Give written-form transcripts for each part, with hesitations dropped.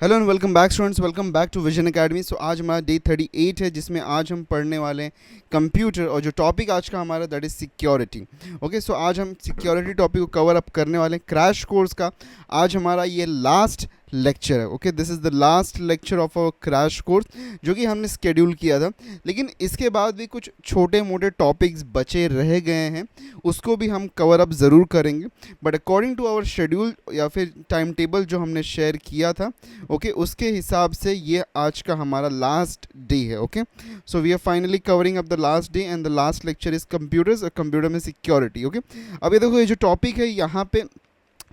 Hello and welcome back students, welcome back to Vision Academy. So आज हमारा day 38 है, जिसमें आज हम पढ़ने वाले हैं कंप्यूटर, और जो टॉपिक आज का हमारा दैट इज़ सिक्योरिटी। ओके, सो आज हम सिक्योरिटी टॉपिक को कवर अप करने वाले हैं। क्रैश कोर्स का आज हमारा ये लास्ट लेक्चर है। Okay, this is the last lecture of our crash course जो कि हमने स्केड्यूल किया था, लेकिन इसके बाद भी कुछ छोटे मोटे टॉपिक्स बचे रह गए हैं, उसको भी हम कवर अप ज़रूर करेंगे। But according to our schedule या फिर टाइम टेबल जो हमने शेयर किया था, ओके उसके हिसाब से ये आज का हमारा लास्ट डे है। Okay, so we are finally covering up the last day and the last lecture is computers और कंप्यूटर में सिक्योरिटी। ओके, अब ये देखो, ये जो टॉपिक है यहाँ पे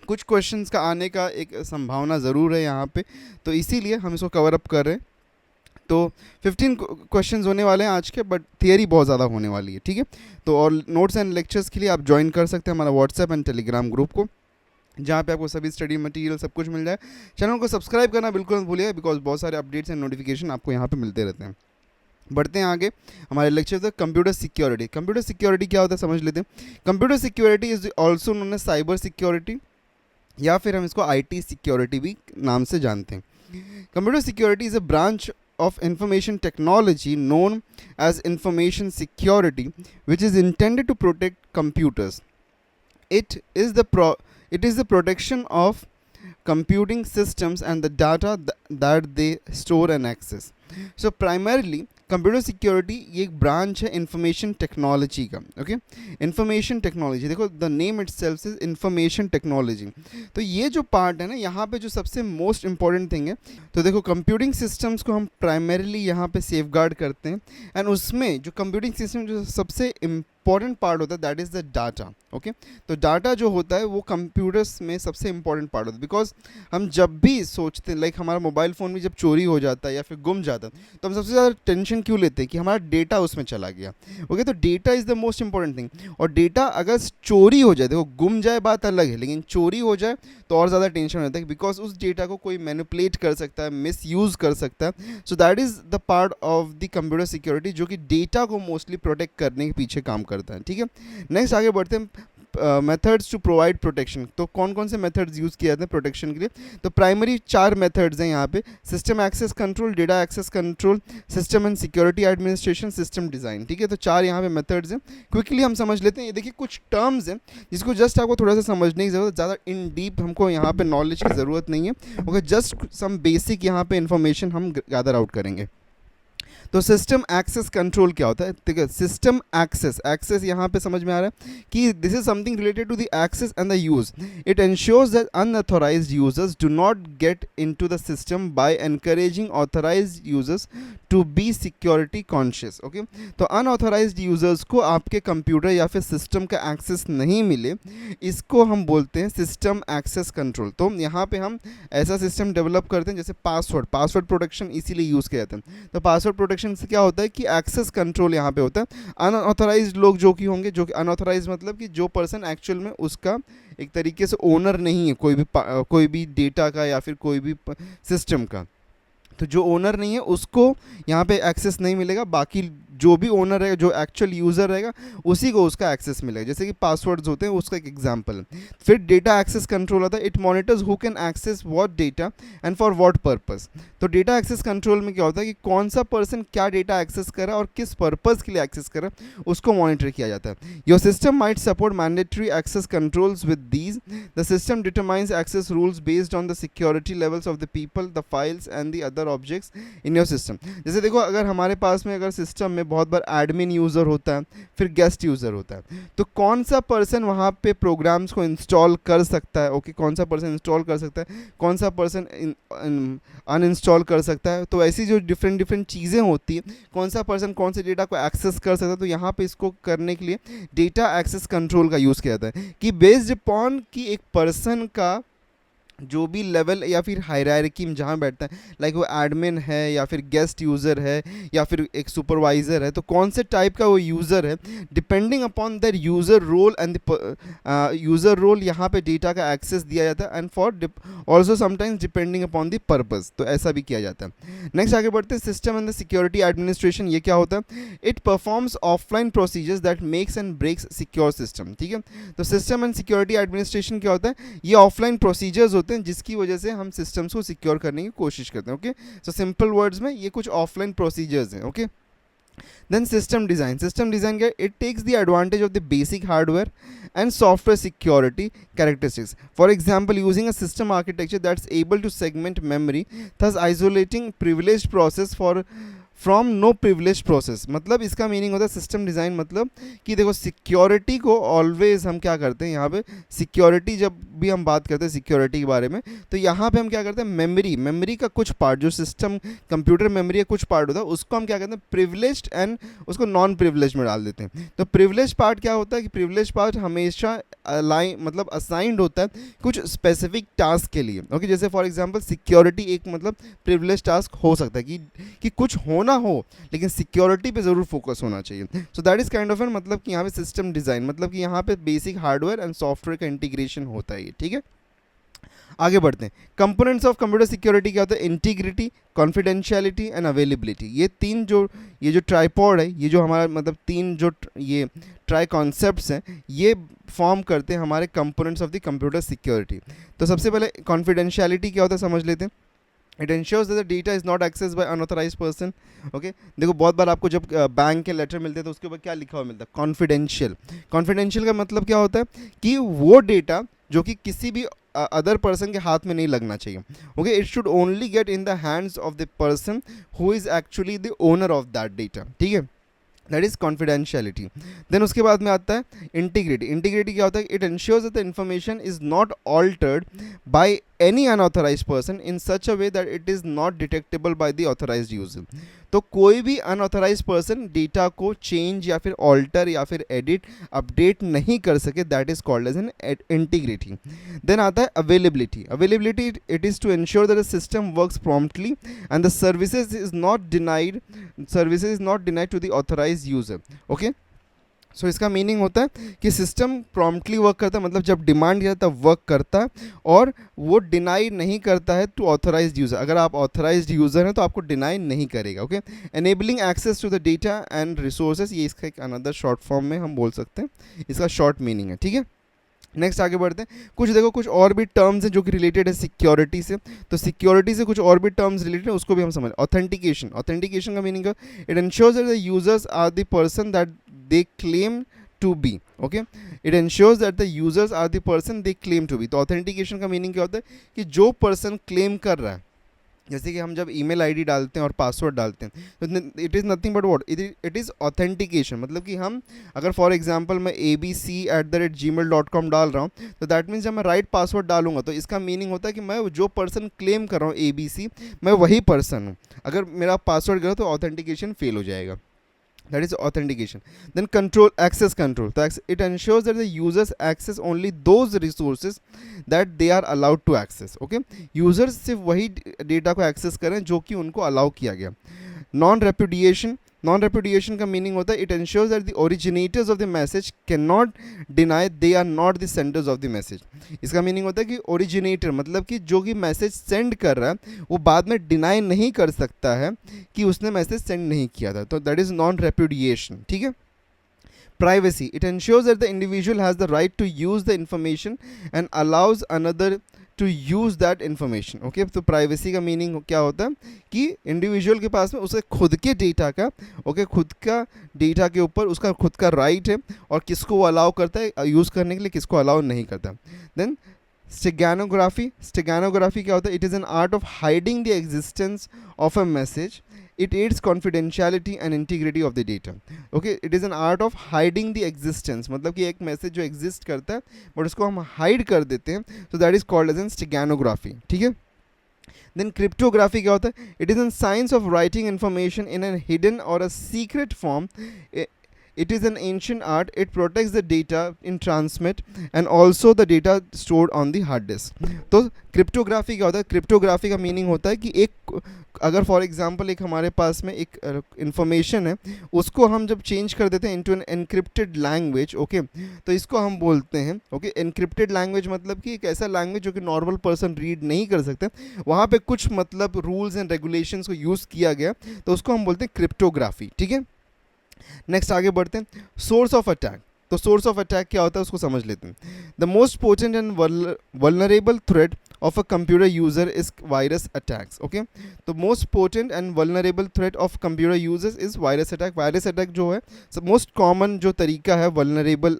कुछ क्वेश्चंस का आने का एक संभावना ज़रूर है यहाँ पे, तो इसीलिए हम इसको कवर अप कर रहे हैं। तो 15 क्वेश्चंस होने वाले हैं आज के, बट थियरी बहुत ज़्यादा होने वाली है। ठीक है, तो और नोट्स एंड लेक्चर्स के लिए आप ज्वाइन कर सकते हैं हमारा व्हाट्सएप एंड टेलीग्राम ग्रुप को, जहाँ पे आपको सभी स्टडी मटेरियल सब कुछ मिल जाए। चैनल को सब्सक्राइब करना बिल्कुल मत भूलिएगा, बिकॉज बहुत सारे अपडेट्स एंड नोटिफिकेशन आपको यहाँ पे मिलते रहते हैं। बढ़ते हैं आगे हमारे लेक्चर तक। कंप्यूटर सिक्योरिटी, कंप्यूटर सिक्योरिटी क्या होता है समझ लेते हैं। Computer security is also known as cyber security, या फिर हम इसको आईटी सिक्योरिटी भी नाम से जानते हैं। Computer security is a branch of information technology known as information security, which is intended to protect computers. It is the protection of computing systems and the data that they store and access. So primarily computer security ये एक branch है information technology का। Okay, information technology, देखो the name itself is information technology. तो ये जो part है ना, यहाँ पे जो सबसे मोस्ट इंपॉर्टेंट थिंग है, तो देखो कंप्यूटिंग सिस्टम्स को हम प्राइमरीली यहाँ पे सेफगार्ड करते हैं, एंड उसमें जो कंप्यूटिंग सिस्टम जो सबसे इंपॉर्टेंट पार्ट होता है that is the data. Okay, तो डाटा जो होता है वो कंप्यूटर्स में सबसे इंपॉर्टेंट पार्ट होता है, बिकॉज हम जब भी सोचते हैं, लाइक हमारा मोबाइल फ़ोन भी जब चोरी हो जाता है या फिर गुम जाता है, तो हम सबसे ज़्यादा टेंशन क्यों लेते हैं कि हमारा डेटा उसमें चला गया। ओके, तो data is the most important thing, और डेटा अगर चोरी हो जाए, देखो गुम जाए बात अलग है, लेकिन चोरी हो जाए तो और ज़्यादा टेंशन होता है, बिकॉज उस डेटा को कोई मैनिपुलेट कर सकता है, मिस यूज़ कर सकता है। So that is the part of the computer security जो कि डेटा को मोस्टली प्रोटेक्ट करने के पीछे काम करता है। ठीक है, नेक्स्ट आगे बढ़ते हैं। मेथड्स टू प्रोवाइड प्रोटेक्शन, तो कौन कौन से मेथड्स यूज़ किए जाते हैं प्रोटेक्शन के लिए। तो प्राइमरी 4 मेथड्स हैं यहाँ पे: system access control, data access control, system and security administration, system design. ठीक है, तो 4 यहाँ पे मेथड्स हैं। क्विकली हम समझ लेते हैं। ये देखिए कुछ टर्म्स हैं जिसको जस्ट आपको थोड़ा सा समझने की ज़रूरत, ज़्यादा इन डीप हमको यहाँ पे नॉलेज की ज़रूरत नहीं है। ओके, जस्ट सम बेसिक यहाँ पे इंफॉर्मेशन हम गैदर आउट करेंगे। तो सिस्टम एक्सेस कंट्रोल क्या होता है, ठीक है। सिस्टम एक्सेस यहाँ पे समझ में आ रहा है कि this is something related to the access and the use. It ensures that unauthorised users do not get into the system by encouraging authorised users to be security conscious. Okay, तो unauthorised users को आपके computer या फिर system का access नहीं मिले, इसको हम बोलते हैं सिस्टम एक्सेस कंट्रोल। तो यहाँ पे हम ऐसा सिस्टम डेवलप करते हैं जैसे पासवर्ड प्रोटेक्शन इसीलिए यूज़ किया जाता है। तो पासवर्ड प्रोटेक्शन से क्या होता है कि एक्सेस कंट्रोल यहाँ पे होता है। अनऑथराइज्ड लोग जो कि होंगे, जो कि अनऑथराइज्ड मतलब कि जो पर्सन एक्चुअल में उसका एक तरीके से ओनर नहीं है कोई भी डेटा का या फिर कोई भी सिस्टम का, तो जो ओनर नहीं है उसको यहाँ पे एक्सेस नहीं मिलेगा। बाकी जो भी ओनर है, जो एक्चुअल यूज़र रहेगा, उसी को उसका एक्सेस मिलेगा। जैसे कि पासवर्ड्स होते हैं, उसका एक एग्जांपल है। फिर डेटा एक्सेस कंट्रोल आता है। It monitors who can access what data and for what purpose. तो डेटा एक्सेस कंट्रोल में क्या होता है कि कौन सा पर्सन क्या डेटा एक्सेस कर रहा है और किस पर्पज़ के लिए एक्सेस कर रहा है, उसको मॉनिटर किया जाता है। Your system might support mandatory access controls with these. The system determines access rules based on the security levels of the people, the files and the other objects in your system. जैसे देखो, अगर हमारे पास में अगर system में बहुत बार admin user होता है, फिर गेस्ट यूज़र होता है, तो कौन सा पर्सन वहाँ पे प्रोग्राम्स को इंस्टॉल कर सकता है। ओके, कौन सा पर्सन इंस्टॉल कर सकता है, कौन सा पर्सन अनइंस्टॉल कर सकता है। तो ऐसी जो डिफरेंट चीज़ें होती है, कौन सा पर्सन कौन से डेटा को एक्सेस कर सकता है, तो यहाँ पे इसको करने के लिए डेटा एक्सेस कंट्रोल का यूज़ किया जाता है कि बेस्ड अपॉन कि एक पर्सन का जो भी लेवल या फिर हायरार्की में जहाँ बैठता है, लाइक वो एडमिन है या फिर गेस्ट यूज़र है या फिर एक सुपरवाइज़र है, तो कौन से टाइप का वो यूज़र है, depending upon that user role and user role यहाँ पे डेटा का एक्सेस दिया जाता है, and for also sometimes depending upon the purpose, तो ऐसा भी किया जाता है। नेक्स्ट आगे बढ़ते हैं। System and the security administration, ये क्या होता है? It performs offline procedures that makes and breaks secure system. ठीक है, तो सिस्टम एंड सिक्योरिटी एडमिनिस्ट्रेशन क्या होता है? ये ऑफलाइन प्रोसीजर्स होते करते हैं जिसकी वजह से हम सिस्टम्स को सिक्योर करने की कोशिश करते हैं. ओके, सो सिंपल वर्ड्स में ये कुछ ऑफलाइन प्रोसीजर्स हैं. ओके, then system design क्या, it takes the advantage of the basic hardware and software security characteristics. For example, using a system architecture that's able to segment memory, thus isolating privileged process from no privilege process. मतलब इसका meaning होता है system design मतलब कि देखो security को always हम क्या करते हैं यहाँ पे, सिक्योरिटी जब भी हम बात करते हैं सिक्योरिटी के बारे में, तो यहाँ पे हम क्या करते हैं, मेमोरी का कुछ पार्ट, जो सिस्टम कंप्यूटर मेमोरी का कुछ पार्ट होता है, उसको हम क्या करते हैं प्रिविलेज्ड एंड उसको नॉन प्रिविलेज में डाल देते हैं. तो प्रिविलेज पार्ट क्या होता है कि प्रिविलेज पार्ट हमेशा मतलब असाइंड होता है कुछ स्पेसिफिक टास्क के लिए. ओके, जैसे फॉर एग्जांपल सिक्योरिटी एक मतलब प्रिविलेज टास्क हो सकता है कि कुछ होना हो लेकिन सिक्योरिटी पे ज़रूर फोकस होना चाहिए. So that is kind of an मतलब कि यहाँ पे सिस्टम डिज़ाइन मतलब कि यहाँ पे बेसिक हार्डवेयर एंड सॉफ्टवेयर का इंटीग्रेशन होता है. ठीक है, आगे बढ़ते हैं. कंपोनेंट्स ऑफ कंप्यूटर सिक्योरिटी क्या होता है, इंटीग्रिटी, कॉन्फिडेंशियलिटी एंड अवेलेबिलिटी. ये जो ट्राइपॉड है, ये जो हमारा मतलब तीन जो ये ट्राई कॉन्सेप्ट्स हैं, ये फॉर्म करते हैं हमारे components of the computer security. तो सबसे पहले कॉन्फिडेंशियलिटी क्या होता है समझ लेते हैं. It ensures that the data is not access by unauthorised person. Okay, देखो बहुत बार आपको जब बैंक के लेटर मिलते हैं तो उसके ऊपर क्या लिखा हुआ मिलता है, कॉन्फिडेंशियल. कॉन्फिडेंशियल का मतलब क्या होता है कि वो डेटा जो कि किसी भी अदर पर्सन के हाथ में नहीं लगना चाहिए. Okay, it should only get in the hands of the person who is actually the owner of that data. ठीक है, दैट इज़ कॉन्फिडेंशियलिटी. देन उसके बाद में आता है इंटीग्रिटी. इंटीग्रिटी क्या होता है, it ensures that the information is not altered by any unauthorized person in such a way that it is not detectable by the authorized user. तो कोई भी अनऑथराइज पर्सन डेटा को चेंज या फिर alter या फिर एडिट अपडेट नहीं कर सके, that is called as an integrity. Then आता है availability. Availability it is to ensure that the system works promptly and the services is not denied to the authorise user. Okay, so इसका meaning होता है कि system promptly work करता है, मतलब जब डिमांड किया तब वर्क करता है और वो डिनाई नहीं करता है टू ऑथराइज्ड यूज़र. अगर आप ऑथराइज्ड यूज़र हैं तो आपको डिनाई नहीं करेगा. Okay, enabling access to the data and resources, ये इसका एक अनदर शॉर्ट फॉर्म में हम बोल सकते हैं, इसका शॉर्ट मीनिंग है. ठीक है, नेक्स्ट आगे बढ़ते हैं. कुछ और भी टर्म्स हैं जो कि रिलेटेड है सिक्योरिटी से. तो सिक्योरिटी से कुछ और भी टर्म्स रिलेटेड है, उसको भी हम समझ. ऑथेंटिकेशन. ऑथेंटिकेशन का मीनिंग है it ensures that the users are the person that they claim to be. Okay, it ensures that the users are the person they claim to be. तो authentication का meaning क्या होता है कि जो person claim कर रहा है, जैसे कि हम जब ईमेल आईडी डालते हैं और पासवर्ड डालते हैं तो it is nothing but what, it is authentication. मतलब कि हम अगर फॉर एग्जांपल मैं abc@gmail.com डाल रहा हूँ तो दैट मीन्स जब मैं राइट पासवर्ड डालूंगा तो इसका मीनिंग होता है कि मैं जो पर्सन क्लेम कर रहा हूँ abc, मैं वही पर्सन हूँ. अगर मेरा पासवर्ड गलत तो ऑथेंटिकेशन फेल हो जाएगा. That is authentication. Then access control. So it ensures that the users access only those resources that they are allowed to access. Okay, users सिर्फ वही डेटा को एक्सेस करें जो कि उनको अलाउ किया गया. Non repudiation. नॉन रेपुडिएशन का मीनिंग होता है it ensures that the originators of the message can not deny they are not the senders of the message. इसका मीनिंग होता है कि ओरिजिनेटर मतलब कि जो कि मैसेज सेंड कर रहा है वो बाद में डिनाई नहीं कर सकता है कि उसने मैसेज सेंड नहीं किया था. तो दैट इज़ नॉन रेपुडिएशन. ठीक है. Privacy. It ensures that the individual has the right to use the information and allows another to use that information. Okay, तो प्राइवेसी का मीनिंग क्या होता है कि इंडिविजुअल के पास में उसे खुद के डेटा का खुद का डेटा के ऊपर उसका खुद का राइट है और किसको वो अलाउ करता है यूज़ करने के लिए, किसको अलाउ नहीं करता. Then steganography. स्टेगनोग्राफी क्या होता है, it is an art of hiding the existence of a message. It aids confidentiality and integrity of the data. Okay, it is an art of hiding the existence. मतलब कि एक message जो exist करता है but उसको हम hide कर देते हैं, so that is called as an steganography. ठीक है. Then cryptography क्या होता है, it is a science of writing information in a hidden or a secret form. It is an ancient art. It protects the data in transmit and also the data stored on the hard disk. तो cryptography क्या होता है, cryptography का meaning होता है कि एक अगर फॉर एग्जांपल एक हमारे पास में एक इन्फॉर्मेशन है उसको हम जब चेंज कर देते हैं into an encrypted language. Okay, तो इसको हम बोलते हैं ओके एनक्रिप्टेड लैंग्वेज. मतलब कि एक ऐसा लैंग्वेज जो कि नॉर्मल पर्सन रीड नहीं कर सकते, वहाँ पे कुछ मतलब रूल्स एंड रेगुलेशंस को यूज़ किया गया तो उसको हम बोलते हैं क्रिप्टोग्राफी. ठीक है. नेक्स्ट आगे बढ़ते हैं. Source of attack. तो सोर्स ऑफ अटैक क्या होता है उसको समझ लेते हैं. The most potent and vulnerable threat of a computer user is virus attacks. Okay, तो most potent and vulnerable threat of computer users is virus attack. virus attack जो है most common जो तरीका है vulnerable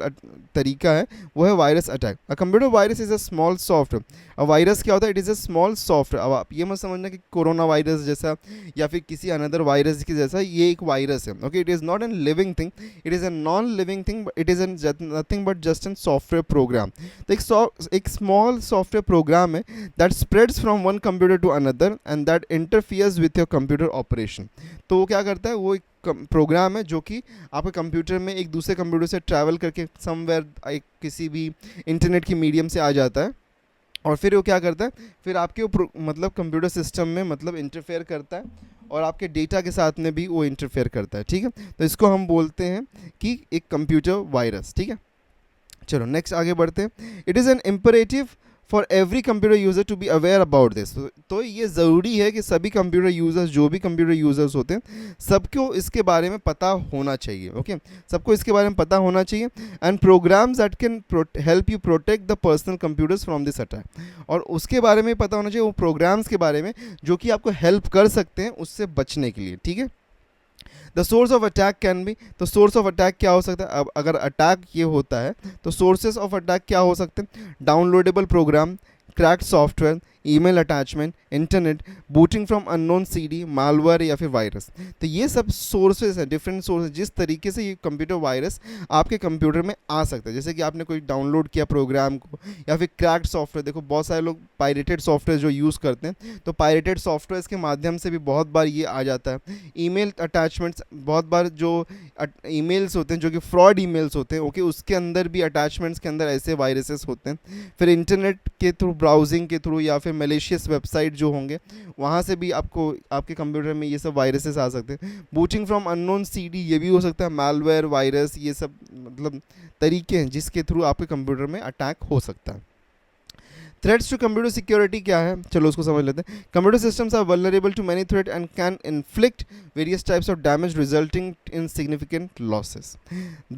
तरीका है वो है virus attack. A computer virus is a small software. अब वायरस क्या होता है? It is a small software. अब आप ये मत समझना कि कोरोना वायरस जैसा या फिर किसी अनदर वायरस की जैसा ये एक वायरस है. Okay, it is not an living thing, it is a non living thing, it is nothing but just an software program. तो एक स्मॉल सॉफ्टवेयर प्रोग्राम है that spreads from one computer to another and that interferes with your computer operation. तो वो क्या करता है? वो एक प्रोग्राम है जो कि आपके कंप्यूटर में एक दूसरे कंप्यूटर से ट्रैवल करके समवेयर एक किसी भी इंटरनेट की मीडियम से आ जाता है और फिर वो क्या करता है? फिर आपके मतलब कंप्यूटर सिस्टम में मतलब इंटरफेयर करता है और आपके डेटा के साथ में भी वो इंटरफेयर करता है. ठीक है, तो इसको हम बोलते हैं कि एक कंप्यूटर वायरस. ठीक है, चलो नेक्स्ट आगे बढ़ते हैं. It is an imperative for every computer user to be aware about this. तो ये ज़रूरी है कि सभी कंप्यूटर यूज़र्स, जो भी कंप्यूटर यूज़र्स होते हैं, सबको इसके बारे में पता होना चाहिए. ओके, सबको इसके बारे में पता होना चाहिए. And programmes that can help you protect the personal computers from this attack. और उसके बारे में पता होना चाहिए, वो प्रोग्राम्स के बारे में जो कि आपको हेल्प कर सकते हैं उससे बचने के लिए. ठीक है, the source of attack can be. तो सोर्स ऑफ अटैक क्या हो सकता है? अब अगर अटैक ये होता है तो सोर्सेस ऑफ अटैक क्या हो सकते हैं? Downloadable program, cracked software, email attachment, internet, booting from unknown CD, malware या फिर वायरस. तो ये सब सोर्सेज हैं, डिफरेंट सोर्सेज, जिस तरीके से ये कंप्यूटर वायरस आपके कंप्यूटर में आ सकता है. जैसे कि आपने कोई डाउनलोड किया प्रोग्राम को या फिर क्रैक्ड सॉफ्टवेयर. देखो बहुत सारे लोग पायरेटेड सॉफ्टवेयर जो यूज़ करते हैं, तो पायरेटेड सॉफ्टवेयर के माध्यम से भी बहुत बार ये आ जाता है. ईमेल अटैचमेंट्स, बहुत बार जो ईमेल्स होते हैं जो कि फ्रॉड ईमेल्स होते हैं, ओके, उसके अंदर भी अटैचमेंट्स के अंदर ऐसे वायरसेस होते हैं. फिर इंटरनेट के थ्रू, ब्राउजिंग के थ्रू या फिर मलेशियस वेबसाइट जो होंगे वहाँ से भी आपको आपके कंप्यूटर में ये सब वायरसेस आ सकते हैं. बूटिंग फ्रॉम अननोन सीडी ये भी हो सकता है. मालवेयर, वायरस, ये सब मतलब तरीके हैं जिसके थ्रू आपके कंप्यूटर में अटैक हो सकता है. थ्रेट्स टू कंप्यूटर सिक्योरिटी क्या है? चलो उसको समझ लेते हैं. Computer systems are vulnerable to many threat and can inflict various types of damage resulting in significant losses.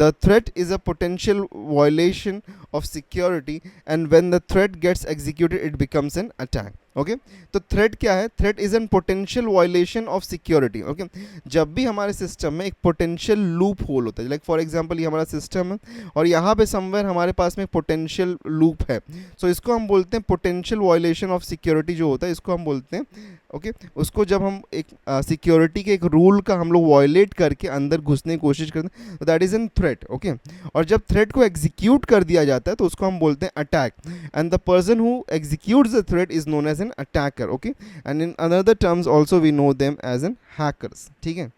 The threat is a potential violation of security and when the threat gets executed it becomes an attack. Okay, तो threat क्या है? Threat is an potential violation of security. Okay, जब भी हमारे system में एक potential loop hole होता है, लाइक फॉर एग्जांपल ये हमारा सिस्टम है और यहाँ पे समवेयर हमारे पास में पोटेंशियल लूप है, सो इसको हम बोलते हैं पोटेंशियल वायलेशन ऑफ सिक्योरिटी जो होता है, इसको हम बोलते हैं. ओके, उसको जब हम एक सिक्योरिटी के एक रूल का हम लोग वायलेट करके अंदर घुसने की कोशिश करते हैं तो that is an threat. Okay, और जब थ्रेट को एग्जीक्यूट कर दिया जाता है तो उसको हम बोलते हैं attack. And the person who executes the threat is known as an attacker. Okay, and in another terms also we know them as an hackers. ठीक है,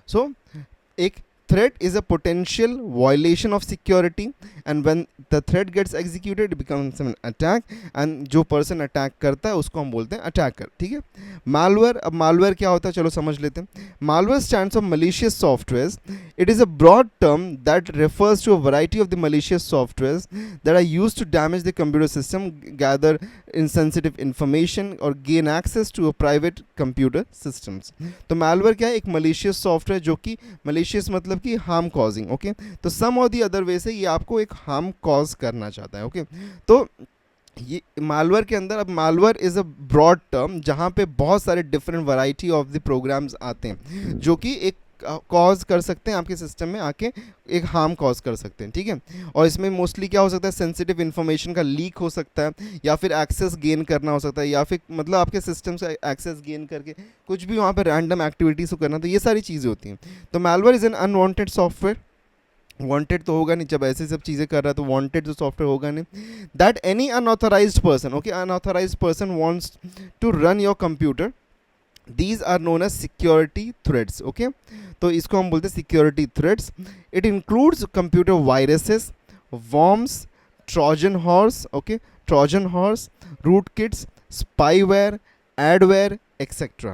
सो एक threat is a potential violation of security and when the threat gets executed it becomes an attack and जो person attack करता है उसको हम बोलते हैं attacker. ठीक है, malware. अब malware क्या होता है चलो समझ लेते हैं. malware stands for malicious softwares. It is a broad term that refers to a variety of the malicious softwares that are used to damage the computer system, gather insensitive information or gain access to a private computer systems. तो malware क्या है? एक malicious software जो कि malicious मतलब कि harm causing. Okay, तो सम और दी अदर वे से ये आपको एक हार्म कॉज करना चाहता है. ओके, तो ये मालवेयर के अंदर, अब malware is a broad term जहाँ पे बहुत सारे different variety of the programs आते हैं जो कि एक कॉज कर सकते हैं आपके सिस्टम में आके, एक हार्म कॉज कर सकते हैं. ठीक है, और इसमें मोस्टली क्या हो सकता है? सेंसिटिव इन्फॉर्मेशन का लीक हो सकता है या फिर एक्सेस गेन करना हो सकता है या फिर मतलब आपके सिस्टम से एक्सेस गेन करके कुछ भी वहाँ पर रैंडम एक्टिविटीज़ को करना, तो ये सारी चीज़ें होती हैं. तो malware is an unwanted software. Wanted तो होगा नहीं, जब ऐसे सब चीज़ें कर रहा है तो वांटेड तो सॉफ्टवेयर होगा नहीं. That any unauthorized person, okay, unauthorized person wants to run your computer, these are known as security threats. okay, तो इसको हम बोलते हैं security threats. it includes computer viruses, worms, trojan horse, okay, trojan horse, rootkits, spyware, adware, etc.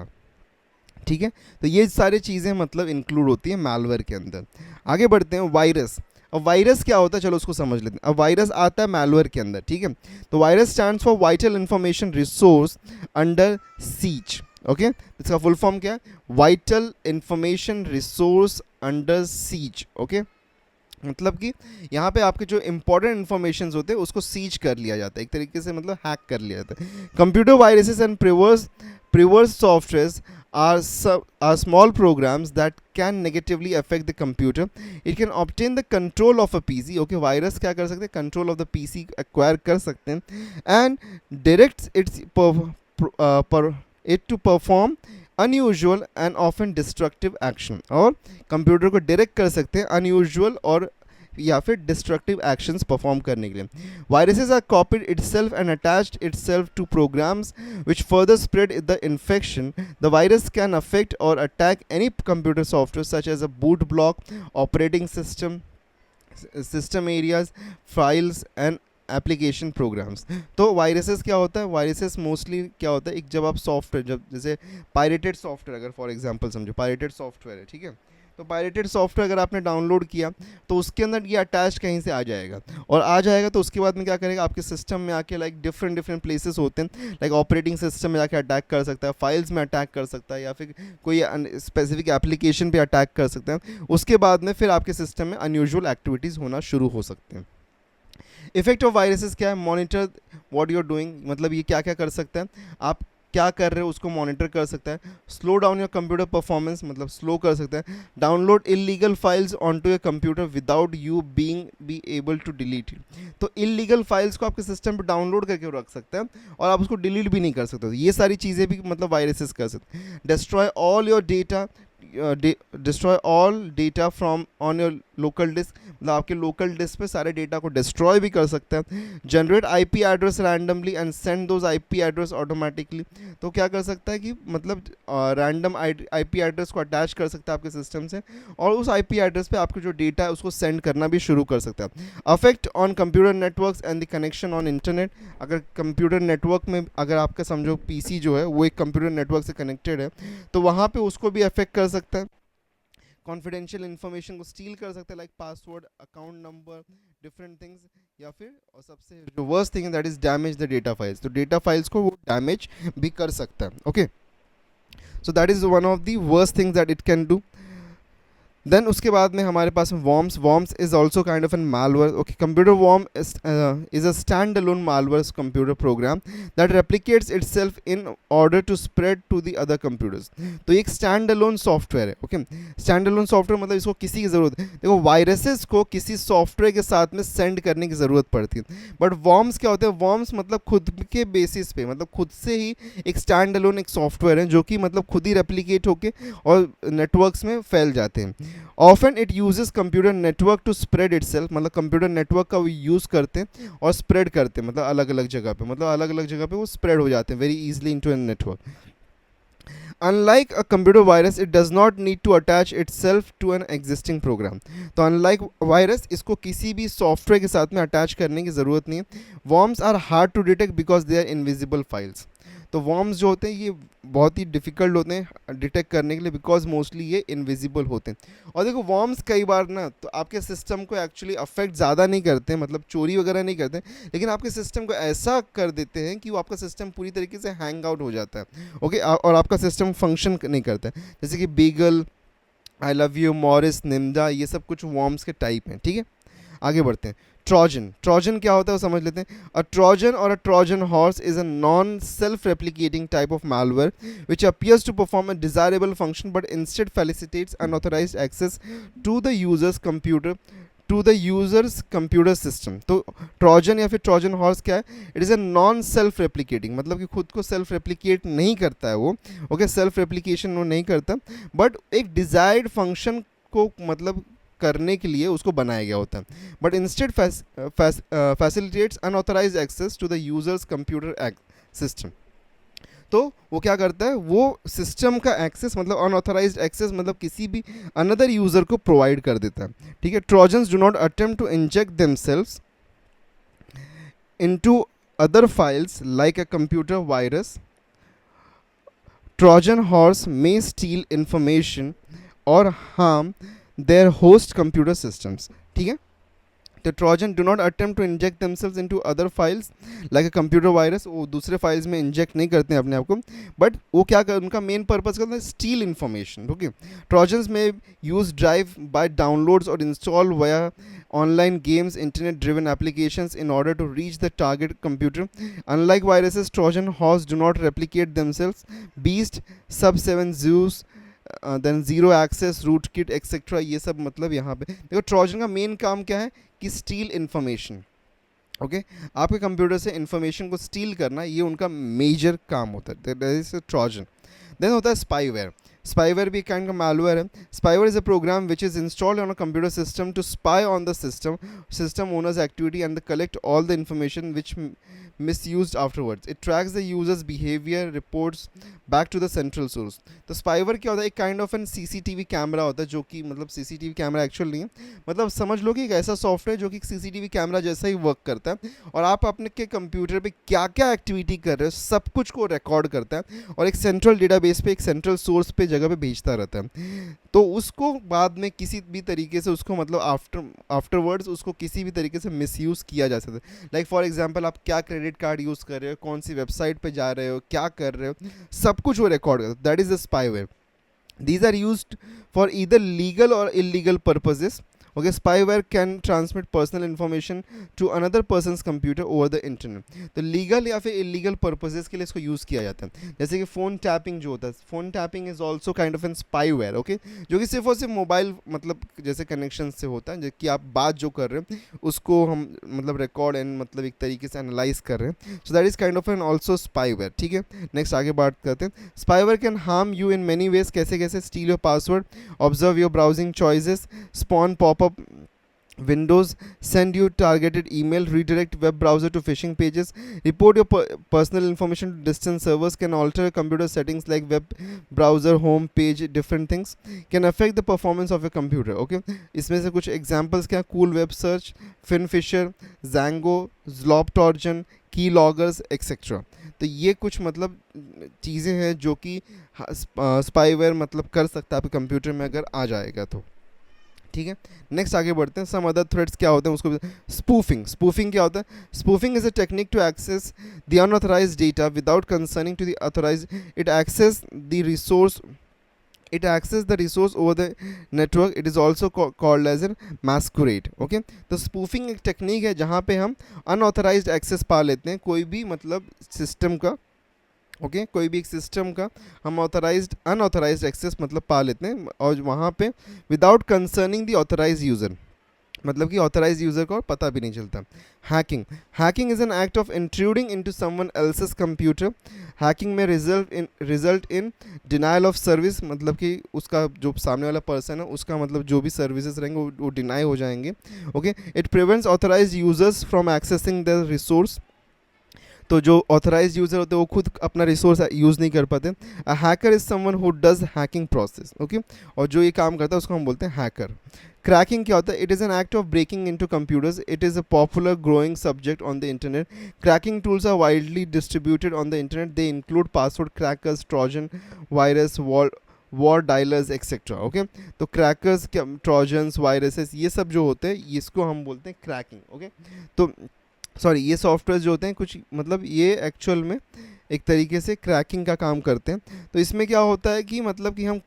ठीक है, तो ये सारी चीज़ें मतलब इंक्लूड होती है malware के अंदर. आगे बढ़ते हैं. वायरस. अब वायरस क्या होता है चलो उसको समझ लेते हैं. अब वायरस आता है malware के अंदर. ठीक है, तो virus stands for vital information resource under seize. Okay, इसका फुल फॉर्म क्या है? Vital information resource under seize. Okay, मतलब कि यहाँ पे आपके जो इंपॉर्टेंट इन्फॉर्मेशन होते हैं उसको सीज कर लिया जाता है, एक तरीके से मतलब हैक कर लिया जाता है। Computer viruses and perverse software are small programs that can negatively affect the computer. It can obtain the control of a PC. Okay, virus क्या कर सकते हैं, control of the PC acquire कर सकते हैं, and directs it to perform unusual and often destructive action, और computer को direct कर सकते हैं अनयूजुअल और या फिर डिस्ट्रक्टिव एक्शंस परफॉर्म करने के लिए। Viruses are copied itself and attached itself to programs which further spread the infection. The virus can affect और attack any computer software such as a boot block, operating system areas, files and application programs. तो viruses क्या होता है, viruses mostly क्या होता है, एक जब आप सॉफ्टवेयर, जब जैसे पायरेटेड सॉफ्टवेयर, अगर फॉर एग्जांपल समझो पायरेटेड सॉफ्टवेयर है, ठीक है, तो पायरेटेड सॉफ्टवेयर अगर आपने डाउनलोड किया तो उसके अंदर ये अटैच कहीं से आ जाएगा, और आ जाएगा तो उसके बाद में क्या करेगा, आपके सिस्टम में आके लाइक डिफरेंट प्लेसेस होते हैं, लाइक ऑपरेटिंग सिस्टम में जाके अटैक कर सकता है, फाइल्स में अटैक कर सकता है, या फिर कोई स्पेसिफिक एप्लीकेशन पे अटैक कर सकता है। उसके बाद में फिर आपके सिस्टम में अनयूजुअल एक्टिविटीज़ होना शुरू हो सकते हैं। इफेक्ट ऑफ वायरसेस क्या है, monitor what you are doing, मतलब ये क्या क्या कर सकता है, आप क्या कर रहे हो उसको मॉनिटर कर सकता है। Slow down your computer performance, मतलब स्लो कर सकता है। Download illegal files onto your computer without you be able to delete it. तो इलीगल फाइल्स को आपके सिस्टम पर डाउनलोड करके रख सकते हैं और आप उसको डिलीट भी नहीं कर सकते। तो ये सारी चीज़ें भी मतलब वायरसेस कर सकते हैं। Destroy all your data, destroy all data from on your local disk, मतलब आपके लोकल डिस्क पे सारे डेटा को डिस्ट्रॉय भी कर सकते हैं। Generate IP address randomly and send those IP address automatically. तो क्या कर सकता है कि मतलब रैंडम आईपी एड्रेस को अटैच कर सकता है आपके सिस्टम से, और उस आईपी एड्रेस पे आपके जो डेटा है उसको सेंड करना भी शुरू कर सकता है। Affect on computer networks and the connection on internet, अगर कंप्यूटर नेटवर्क में अगर आपका समझो पीसी जो है वो एक कंप्यूटर नेटवर्क से कनेक्टेड है तो वहाँ पे उसको भी अफेक्ट कर सकता है। कॉन्फिडेंशियल इन्फॉर्मेशन को स्टील कर सकते हैं, like password, account number, different things, या फिर और सबसे जो वर्स्ट थिंग है that is damage the data files, तो डेटा फाइल्स को वो डैमेज भी कर सकता है। Okay, so that is one of the worst things that it can do. देन उसके बाद में हमारे पास worms. Worms is also kind of an malware. Okay, computer worm is a stand alone malware computer program that replicates itself in order to spread to the other computers. तो एक stand alone software है। ओके, stand alone software मतलब इसको किसी की ज़रूरत है, देखो वायरसेस को किसी सॉफ्टवेयर के साथ में सेंड करने की ज़रूरत पड़ती है, बट वॉर्म्स क्या होते हैं, वॉर्म्स मतलब खुद के बेसिस पे, मतलब खुद से ही एक स्टैंड अलोन एक सॉफ्टवेयर है जो कि मतलब खुद ही रेप्लिकेट होके और नेटवर्क्स में फैल जाते हैं। Often it uses computer network to spread itself, मतलब कंप्यूटर नेटवर्क का वो यूज़ करते हैं और स्प्रेड करते हैं, मतलब अलग अलग जगह पे, मतलब अलग अलग जगह पे वो स्प्रेड हो जाते हैं very easily into an network. Unlike a computer virus, it does not need to attach itself to an existing program. तो unlike virus, इसको किसी भी सॉफ्टवेयर के साथ में अटैच करने की ज़रूरत नहीं है। Worms are hard to detect because they are invisible files. तो वॉर्म्स जो होते हैं ये बहुत ही डिफ़िकल्ट होते हैं डिटेक्ट करने के लिए, बिकॉज मोस्टली ये इनविजिबल होते हैं। और देखो वॉर्म्स कई बार ना तो आपके सिस्टम को एक्चुअली अफेक्ट ज़्यादा नहीं करते हैं, मतलब चोरी वगैरह नहीं करते हैं, लेकिन आपके सिस्टम को ऐसा कर देते हैं कि वो आपका सिस्टम पूरी तरीके से हैंग आउट हो जाता है। ओके, और आपका सिस्टम फंक्शन नहीं करता है, जैसे कि Beagle, I love you, Morris, Nimda, ये सब कुछ वॉर्म्स के टाइप हैं। ठीक है, आगे बढ़ते हैं। ट्रोजन। ट्रोजन क्या होता है वो समझ लेते हैं। अ ट्रोजन और a Trojan horse is a non self replicating type of malware which appears to perform a desirable function but instead facilitates unauthorized access to the user's computer system. तो Trojan या फिर Trojan horse क्या है, it is a non self replicating, मतलब कि खुद को self replicate नहीं करता है वो। ओके, सेल्फ रेप्लिकेशन वो नहीं करता, बट एक डिजायर्ड फंक्शन को मतलब करने के लिए उसको बनाया गया होता है, but instead facilitates unauthorized access to the users computer system. तो वो क्या करता है, वो सिस्टम का एक्सेस मतलब अनऑथराइज्ड एक्सेस मतलब किसी भी अनदर यूजर को प्रोवाइड कर देता है। ठीक है, Trojans do not attempt to inject themselves into other files like a computer virus. Trojan horse may steal information और harm their host computer systems. ठीक है, तो Trojan do not attempt to inject themselves into other files like a computer virus, वो दूसरे files में inject नहीं करते हैं अपने आप को, बट वो क्या कर, उनका मेन पर्पस क्या होता है, स्टील इन्फॉर्मेशन। ओके, ट्रोजन्स में यूज ड्राइव बाय डाउनलोड्स और install via online games, internet driven applications in order to reach the target computer. Unlike viruses, Trojan horse do not replicate themselves. Beast, sub 7 Zeus, then zero access, rootkit etcetera, ये सब मतलब यहाँ पे देखो Trojan का main काम क्या है कि स्टील इन्फॉर्मेशन। ओके, आपके कंप्यूटर से इन्फॉर्मेशन को स्टील करना, ये उनका मेजर काम होता है, दैट इज ट्रोजन। देन होता है स्पाईवेयर। स्पाईवेयर भी एक काइंड का malware है। Spyware is a program which is installed on a computer system to spy on the system owners activity and collect all the information which misused afterwards. It tracks the user's behavior, reports back to the central source. तो spyware क्या होता है, एक kind of an CCTV camera होता है, जो कि मतलब सीसीटीवी कैमरा एक्चुअल नहीं है, मतलब समझ लो कि एक ऐसा सॉफ्टवेयर जो कि सीसीटीवी कैमरा जैसा ही वर्क करता है, और आप अपने के कंप्यूटर पे क्या क्या एक्टिविटी कर रहे हो सब कुछ को रिकॉर्ड करता है और एक सेंट्रल डेटाबेस पे, एक सेंट्रल सोर्स पे जगह पे भेजता रहता है। तो उसको बाद में किसी भी तरीके से उसको मतलब आफ्टरवर्ड्स उसको किसी भी तरीके से मिसयूज़ किया जा सकता है। लाइक फॉर एग्जांपल आप क्या क्रेडिट कार्ड यूज़ कर रहे हो, कौन सी वेबसाइट पे जा रहे हो, क्या कर रहे हो, सब कुछ वो रिकॉर्ड करता है। That is the spyware. These are used for either legal or illegal purposes. Okay, spyware can transmit personal information to another person's computer over the internet. तो लीगल या फिर इलीगल पर्पसेस के लिए इसको यूज़ किया जाता है। जैसे कि फ़ोन टैपिंग जो होता है, phone tapping is also kind of an spyware. Okay, जो कि सिर्फ और सिर्फ मोबाइल मतलब जैसे कनेक्शन से होता है, जो कि आप बात जो कर रहे हो उसको हम मतलब रिकॉर्ड एंड मतलब एक तरीके से एनालाइज कर रहे हैं। So that is kind of an also spyware. ठीक है, नेक्स्ट आगे बात करते हैं। Spyware can harm you in many ways. कैसे कैसे? Steal your password, observe your browsing choices, spawn popup windows, send you targeted email, redirect web browser to phishing pages, report your personal information to distant servers, can alter computer settings like web browser, home page, different things, can affect the performance of your computer. Okay, इसमें से कुछ examples क्या? cool web search, finfisher, zango, zloptorgen, keyloggers, etc. तो ये कुछ मतलब चीज़ें हैं जो कि स्पाईवेयर मतलब कर सकता है आपके कंप्यूटर में अगर आ जाएगा तो। ठीक है, नेक्स्ट आगे बढ़ते हैं। सम अदर थ्रेड्स क्या होते हैं उसको। स्पूफिंग। स्पूफिंग क्या होता है? Spoofing is a technique to access the unauthorized data without concerning to the authorized. It access the resource over the network. It is also called as a masquerade. Okay, तो spoofing एक technique है जहाँ पे हम unauthorised access पा लेते हैं कोई भी मतलब सिस्टम का। ओके, कोई भी एक सिस्टम का हम अनऑथराइज्ड एक्सेस मतलब पा लेते हैं, और वहाँ पे without concerning the authorise user, मतलब कि ऑथराइज यूज़र को पता भी नहीं चलता। Hacking. Hacking is an act of intruding into someone else's computer. Hacking में result in denial of service, मतलब कि उसका जो सामने वाला पर्सन है उसका मतलब जो भी सर्विसेज रहेंगे वो डिनाई हो जाएंगे। Okay, it prevents authorize users from accessing the resource. तो जो ऑथराइज यूज़र होते हैं वो खुद अपना रिसोर्स यूज़ नहीं कर पाते। अ hacker is someone who does hacking process. Okay, और जो ये काम करता है उसको हम बोलते हैं हैकर। क्रैकिंग क्या होता है? It is an act of breaking into computers. It is a popular growing subject on the internet. Cracking tools are widely distributed on the internet. They include password crackers, Trojan, virus, war dialers etcetera. Okay, तो crackers, Trojans, viruses, ये सब जो होते हैं इसको हम बोलते हैं क्रैकिंग। ओके, तो सॉरी, ये सॉफ्टवेयर जो होते हैं कुछ मतलब ये एक्चुअल में एक तरीके से क्रैकिंग का काम करते हैं। तो इसमें क्या होता है कि मतलब कि हम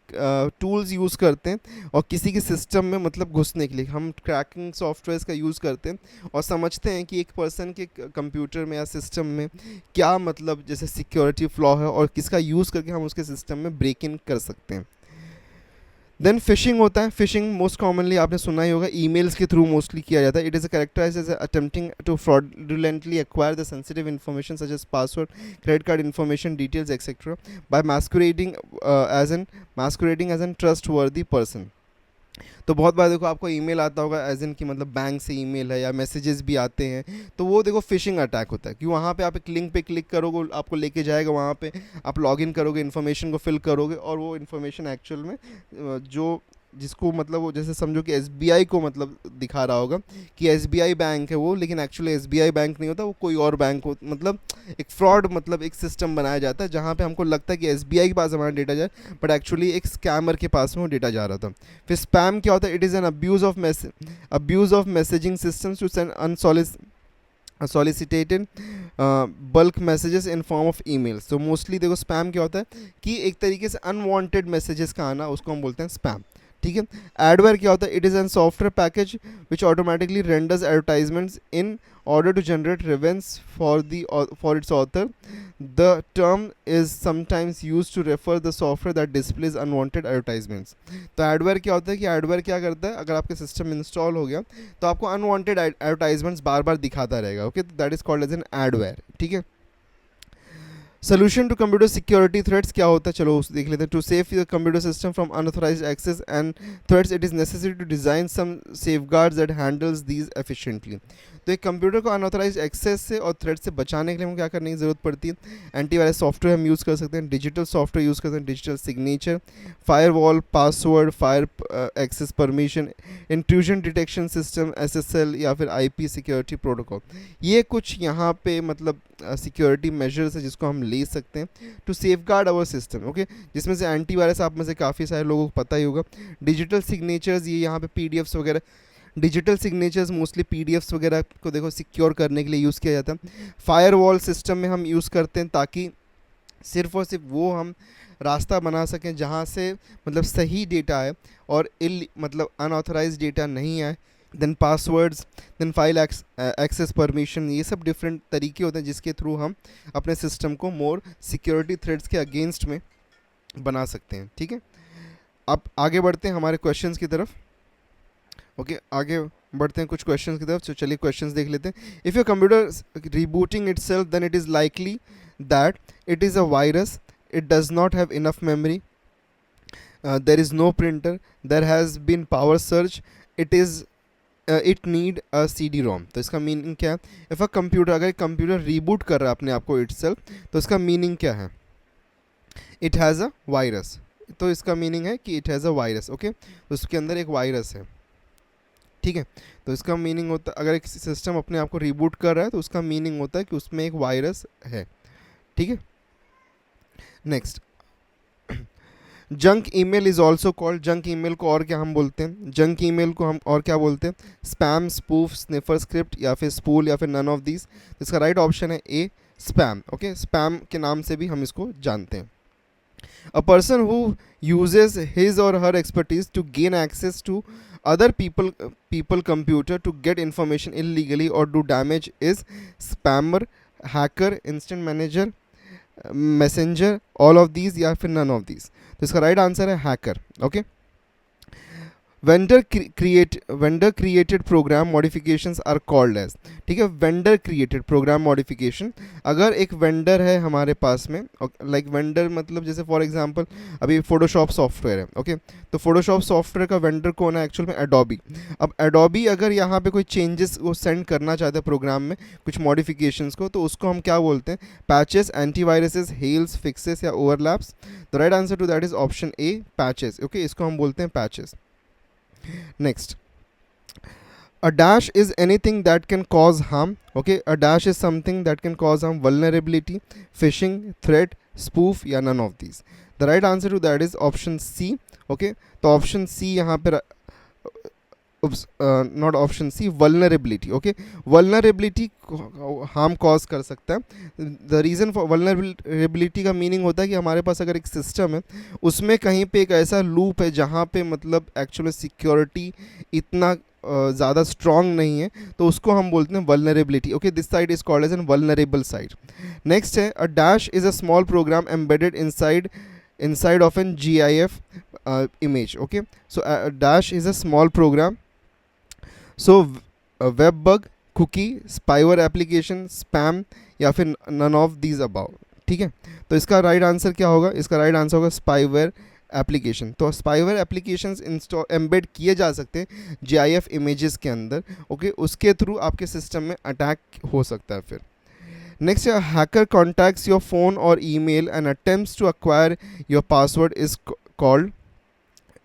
टूल्स यूज़ करते हैं और किसी के सिस्टम में मतलब घुसने के लिए हम क्रैकिंग सॉफ्टवेयर्स का यूज़ करते हैं और समझते हैं कि एक पर्सन के कंप्यूटर में या सिस्टम में क्या मतलब जैसे सिक्योरिटी फ्लॉ है और किसका यूज़ करके हम उसके सिस्टम में ब्रेक इन कर सकते हैं। देन फिशिंग होता है। फिशिंग मोस्ट कॉमनली आपने सुना ही होगा, ईमेल्स के थ्रू मोस्टली किया जाता है। It is characterized as attempting to fraudulently acquire the sensitive information such as password, credit card information details etcetera by masquerading as an trustworthy person। तो बहुत बार देखो आपको ईमेल आता होगा एज इन कि मतलब बैंक से ईमेल है या मैसेजेस भी आते हैं, तो वो देखो फिशिंग अटैक होता है कि वहाँ पे आप एक लिंक पे क्लिक करोगे, आपको लेके जाएगा वहाँ पे, आप लॉगिन करोगे, इन्फॉर्मेशन को फिल करोगे और वो इन्फॉर्मेशन एक्चुअल में जो जिसको मतलब वो जैसे समझो कि एसबीआई को मतलब दिखा रहा होगा कि एसबीआई बैंक है वो, लेकिन एक्चुअली एसबीआई बैंक नहीं होता, वो कोई और बैंक हो, मतलब एक फ्रॉड मतलब एक सिस्टम बनाया जाता है जहाँ पे हमको लगता है कि एसबीआई के पास हमारा डेटा जाए, बट एक्चुअली एक स्कैमर के पास में वो डेटा जा रहा था। फिर स्पैम क्या होता है? It is an abuse of messaging systems to send unsolicited bulk messages in form of emails. तो मोस्टली देखो स्पैम क्या होता है कि एक तरीके से अनवांटेड मैसेजेस का आना, उसको हम बोलते हैं स्पैम। ठीक है। एडवेयर क्या होता है? It is N software package which automatically renders advertisements in order to generate revenues for its author. The term is sometimes used to refer the software that displays unwanted advertisements. तो adware क्या होता है कि adware क्या करता है, अगर आपके सिस्टम इंस्टॉल हो गया तो आपको अनवांटेड एडवर्टाइजमेंट्स बार बार दिखाता रहेगा। Okay, that is called as an adware. ठीक है। Solution to computer security threats क्या होता है, चलो उस देख लेते हैं। To save your computer system from unauthorized access and threats it is necessary to design some safeguards that handles these efficiently. तो एक कंप्यूटर को अनऑथराइज्ड एक्सेस से और थ्रेट से बचाने के लिए हमें क्या करने की ज़रूरत पड़ती है? एंटीवायरस सॉफ्टवेयर हम यूज़ कर सकते हैं, डिजिटल सॉफ्टवेयर यूज़ कर सकते हैं, digital signature, firewall, password, fire access permission, intrusion detection system, SSL या फिर आईपी सिक्योरिटी प्रोटोकॉल। ये कुछ यहाँ पे मतलब सिक्योरिटी मेजर्स है जिसको हम ले सकते हैं to safeguard our system. Okay, जिसमें से एंटीवायरस आप में से काफ़ी सारे लोगों को पता ही होगा। डिजिटल सिग्नेचर्स, ये यहाँ पे पीडीएफ्स वगैरह, डिजिटल सिग्नेचर्स मोस्टली पीडीएफ्स वगैरह को देखो सिक्योर करने के लिए यूज़ किया जाता है। फायरवॉल सिस्टम में हम यूज़ करते हैं ताकि सिर्फ और सिर्फ वो हम रास्ता बना सकें जहाँ से मतलब सही डेटा है और मतलब अनऑथराइज्ड डेटा नहीं आए। Then passwords, then file access permission, ये सब डिफरेंट तरीके होते हैं जिसके थ्रू हम अपने सिस्टम को मोर सिक्योरिटी थ्रेट्स के अगेंस्ट में बना सकते हैं। ठीक है, अब आगे बढ़ते हैं हमारे क्वेश्चंस की तरफ। ओके, आगे बढ़ते हैं कुछ क्वेश्चंस की तरफ। तो चलिए क्वेश्चंस देख लेते हैं। If your computer rebooting itself then it is likely that it is a virus, it does not have enough memory, there is no printer, there has been power search, it need a CD ROM। तो इसका meaning क्या है? If a computer, अगर computer reboot कर रहा है अपने आप को इटसेल्फ, तो इसका मीनिंग क्या है? It has a virus. तो इसका मीनिंग है कि it has a virus. Okay, तो उसके अंदर एक वायरस है। ठीक है, तो इसका मीनिंग होता है अगर एक सिस्टम अपने आप को रीबूट कर रहा है तो उसका मीनिंग होता है कि उसमें एक वायरस है। ठीक है, next, junk email is also called, junk email को और क्या हम बोलते हैं? जंक ईमेल को हम और क्या बोलते हैं? स्पैम, स्पूफ, स्निफर स्क्रिप्ट या फिर स्पूल या फिर नन ऑफ दीज। इसका राइट ऑप्शन है ए, स्पैम। ओके, स्पैम के नाम से भी हम इसको जानते हैं। A person who uses his or her expertise to gain access to other people computer to get information illegally or do damage is spammer, hacker, instant manager, messenger, all of these या फिर none of these। तो इसका right answer है hacker. Okay, vendor created program modifications are called as. ठीक है, vendor created programme modification, अगर एक vendor है हमारे पास में, लाइक वेंडर मतलब जैसे फॉर एग्जांपल अभी फोटोशॉप सॉफ्टवेयर है। ओके, तो फोटोशॉप सॉफ्टवेयर का वेंडर कौन है? एक्चुअल में एडोबी। अब एडोबी अगर यहाँ पे कोई चेंजेस वो सेंड करना चाहते हैं प्रोग्राम में, कुछ मॉडिफिकेशंस को, तो उसको हम क्या बोलते हैं? पैचेस, एंटीवायरसेस, हेल्स, फिक्सेस या overlaps. The right answer to that is option A, patches. Okay, इसको हम बोलते हैं patches. Next, a dash is anything that can cause harm. Okay, a dash is something that can cause harm, vulnerability, phishing, threat, spoof या none of these. The right answer to that is option C. Okay, तो option C यहाँ पे not option C, vulnerability. Okay, vulnerability harm cause कर सकता है। The reason for vulnerability का meaning होता है कि हमारे पास अगर एक सिस्टम है उसमें कहीं पे एक ऐसा लूप है जहाँ पे मतलब एक्चुअली सिक्योरिटी इतना ज़्यादा स्ट्रॉन्ग नहीं है, तो उसको हम बोलते हैं vulnerability. Okay, this site is called as an vulnerable site. Next है, a dash is a small program embedded inside of an GIF image. Okay, so a dash is a small program. So a web bug, cookie, spyware application, spam या फिर none of these above। ठीक है, तो इसका right answer क्या होगा? इसका right answer होगा स्पाईवेयर एप्लीकेशन। तो स्पाईवेयर एप्लीकेशंस इंस्टॉल एम्बेड किए जा सकते हैं GIF इमेजेस के अंदर। ओके, उसके थ्रू आपके सिस्टम में अटैक हो सकता है। फिर next, a hacker contacts your phone or email and attempts to acquire your password is called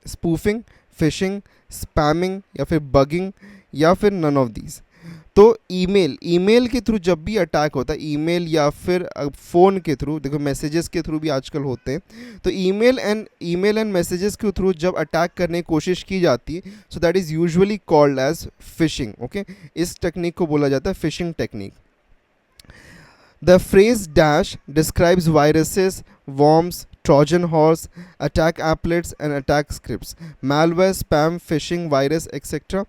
spoofing, fishing, spamming या फिर बगिंग या फिर नन ऑफ दीज। तो ईमेल के थ्रू जब भी अटैक होता है, ईमेल या फिर फ़ोन के थ्रू, देखो मैसेजेस के थ्रू भी आजकल होते हैं, तो ईमेल एंड मैसेजेस के थ्रू जब अटैक करने की कोशिश की जाती है, so that is usually called as phishing. Okay, इस टेक्निक को बोला जाता है phishing technique. The phrase dash describes viruses, worms, Trojan horse, attack applets and attack scripts, malware, spam, phishing, virus, etc.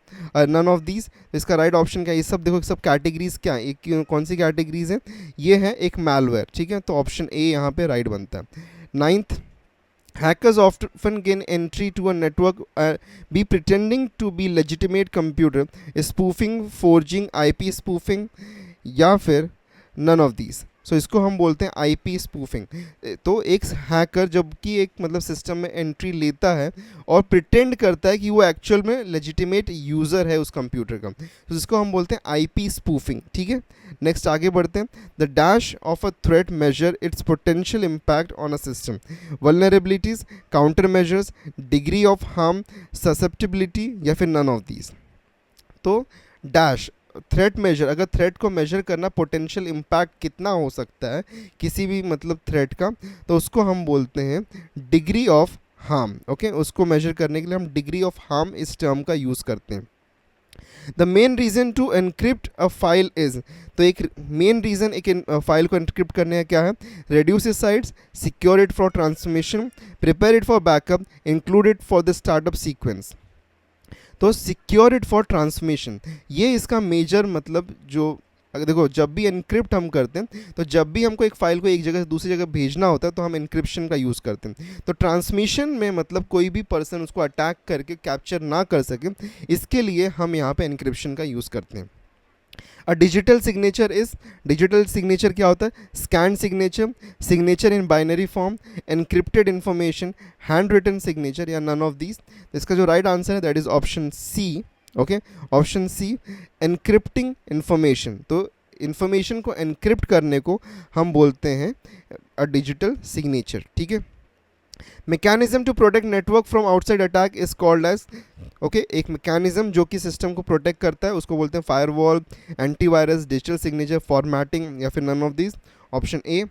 None of these। इसका right option क्या है? ये सब देखो, सब कैटेगरीज क्या है, एक कौन सी कैटेगरीज है? ये है एक malware, ठीक है, तो ऑप्शन ए यहाँ पे राइट बनता है। 9th, hackers often gain entry to a network be pretending to be legitimate computer, spoofing, forging, IP spoofing या फिर नन ऑफ दीज। सो इसको हम बोलते हैं आईपी स्पूफिंग। तो एक हैकर जब कि एक मतलब सिस्टम में एंट्री लेता है और प्रिटेंड करता है कि वो एक्चुअल में लेजिटिमेट यूज़र है उस कंप्यूटर का, तो इसको हम बोलते हैं आईपी स्पूफिंग, ठीक है। नेक्स्ट आगे बढ़ते हैं। The dash of a threat measure its potential impact on a system, vulnerabilities, countermeasures, degree of harm, susceptibility या फिर नन ऑफ दीज। तो डैश थ्रेट मेजर, अगर थ्रेट को मेजर करना पोटेंशियल इम्पैक्ट कितना हो सकता है किसी भी मतलब थ्रेट का, तो उसको हम बोलते हैं डिग्री ऑफ हार्म। ओके, उसको मेजर करने के लिए हम डिग्री ऑफ हार्म इस टर्म का यूज़ करते हैं। The main reason to encrypt a file is, तो एक मेन रीज़न एक फाइल को एनक्रिप्ट करने का क्या है? Reduce its size, secure it for transmission, prepare it for backup, include it for the startup sequence. तो सिक्योर इट फॉर ट्रांसमिशन, ये इसका मेजर मतलब जो, अगर देखो जब भी एनक्रिप्ट हम करते हैं, तो जब भी हमको एक फाइल को एक जगह से दूसरी जगह भेजना होता है तो हम एनक्रिप्शन का यूज़ करते हैं। तो ट्रांसमिशन में मतलब कोई भी पर्सन उसको अटैक करके कैप्चर ना कर सके, इसके लिए हम यहाँ पे एनक्रिप्शन का यूज़ करते हैं। A digital signature is, digital signature क्या होता है? Scan signature, signature in binary form, encrypted information, hand written signature या नन ऑफ दीज। इसका जो राइट आंसर है that is option C. Okay, option C, encrypting information. तो information को encrypt करने को हम बोलते हैं अ डिजिटल सिग्नेचर, ठीक है। Mechanism to protect network from outside attack is called as, okay, एक मैकेनिज्म जो कि सिस्टम को प्रोटेक्ट करता है उसको बोलते हैं firewall, antivirus, digital signature, formatting या फिर none of these. Option A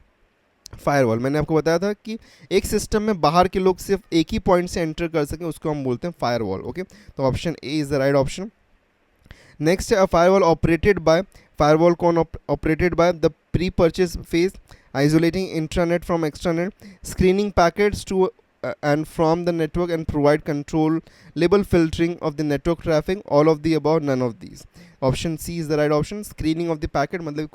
firewall. मैंने आपको बताया था कि एक सिस्टम में बाहर के लोग सिर्फ एक ही पॉइंट से एंटर कर सकें, उसको हम बोलते हैं फायरवॉल। ओके, तो option A is the right option. Next है अ फायरवॉल ऑपरेटेड बाय, फायरवॉल कौन operated by? The pre purchase phase, isolating intranet from extranet, screening packets to and from the network and provide controllable filtering of the network traffic, all of the above, none of these। Option C is the right option. Screening of the packet मतलब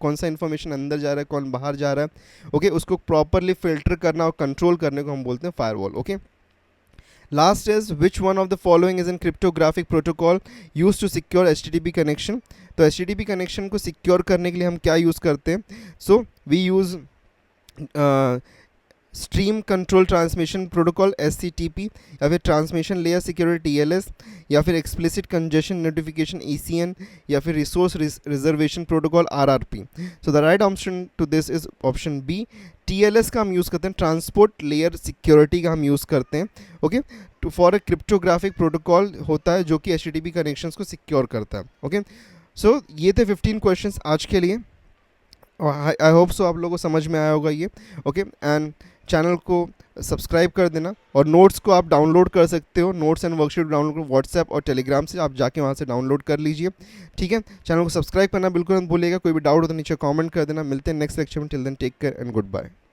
कौन सा information अंदर जा रहा है, कौन बाहर जा रहा है, ओके, उसको प्रॉपरली फिल्टर करना और कंट्रोल करने को हम बोलते हैं firewall. Okay, last is which one of the following is in cryptographic protocol use to secure HTTP connection. तो HTTP कनेक्शन को सिक्योर करने के लिए हम क्या यूज़ करते हैं? So we use stream control transmission protocol SCTP, या फिर ट्रांसमिशन लेयर सिक्योरिटी TLS, या फिर एक्सप्लिसिट कंजेशन नोटिफिकेशन ECN, या फिर resource reservation protocol RRP। So the right option to this is option B. TLS का हम यूज़ करते हैं, ट्रांसपोर्ट लेयर सिक्योरिटी का हम यूज़ करते हैं। Okay, to for a cryptographic protocol होता है जो कि HTTP कनेक्शंस को सिक्योर करता है। ओके, सो ये थे 15 क्वेश्चंस आज के लिए, और आई होप सो आप लोगों को समझ में आया होगा ये। ओके, एंड चैनल को सब्सक्राइब कर देना, और नोट्स को आप डाउनलोड कर सकते हो, नोट्स एंड वर्कशीट डाउनलोड करो व्हाट्सएप और टेलीग्राम से, आप जाके वहाँ से डाउनलोड कर लीजिए, ठीक है। चैनल को सब्सक्राइब करना बिल्कुल मत भूलिएगा। कोई भी डाउट हो तो नीचे कमेंट कर देना। मिलते हैं नेक्स्ट लेक्चर में। Till then take care and good bye.